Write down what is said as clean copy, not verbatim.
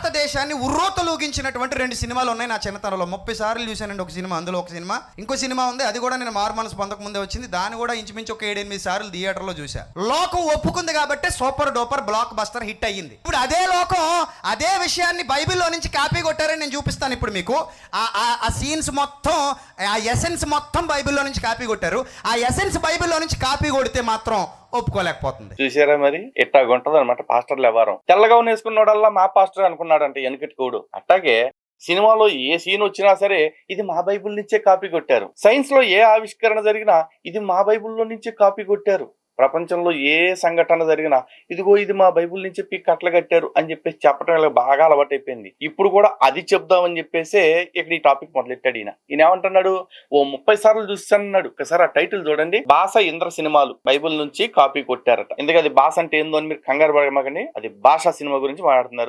భారతదేశాన్ని ఉర్రోతలూగించినటువంటి 2 సినిమాలు ఉన్నాయి నా చిన్నతనంలో. 30 సార్లు చూశానండి ఒక సినిమా. అందులో ఒక సినిమా, ఇంకో సినిమా ఉంది, అది కూడా నేను మారు మనసు పొందక ముందే వచ్చింది. దాన్ని కూడా ఇంచుమించు ఒక 7-8 సార్లు థియేటర్లో చూసా. లోకం ఒప్పుకుంది కాబట్టి super duper block buster hit అయ్యింది. ఇప్పుడు అదే లోకం అదే విషయాన్ని బైబిల్లో నుంచి కాపీ కొట్టారని నేను చూపిస్తాను ఇప్పుడు మీకు. ఆ సీన్స్ మొత్తం, ఆ ఎసెన్స్ మొత్తం బైబిల్లో నుంచి కాపీ కొట్టారు. ఆ ఎసెన్స్ బైబిల్లో నుంచి కాపీ కొడితే మాత్రం ఒప్పుకోలేకపోతుంది. చూసారా మరి ఎట్టాగుంటది అనమాట పాస్టర్లు వ్యవహారం. తెల్లగా వేసుకున్నాడల్లా మా పాస్టర్ అనుకున్నాడంటే వెనకటికోడు. అట్టాగే సినిమాలో ఏ సీన్ వచ్చినా సరే ఇది మా బైబిల్ నుంచే కాపీ కొట్టారు. సైన్స్ లో ఏ ఆవిష్కరణ జరిగినా ఇది మా బైబిల్లో నుంచే కాపీ కొట్టారు. ప్రపంచంలో ఏ సంఘటన జరిగినా ఇదిగో ఇది మా బైబిల్ నుంచి చెప్పి కట్టలు కట్టారు అని చెప్పేసి చెప్పడం ఇలా బాగా అలవాటైపోయింది. ఇప్పుడు కూడా అది చెప్దామని చెప్పేసి ఇక్కడ ఈ టాపిక్ మొదలెట్టాడు. ఈయన ఏమంటున్నాడు, ఓ 30 సార్లు చూస్తానన్నాడు. ఒకసారి ఆ టైటిల్ చూడండి, భాష ఇంద్ర సినిమాలు బైబిల్ నుంచి కాపీ కొట్టారట. ఎందుకంటే అది భాష అంటే ఏందో అని మీరు కంగారు పడమాకండి, అది భాషా సినిమా గురించి మాట్లాడుతున్నారు.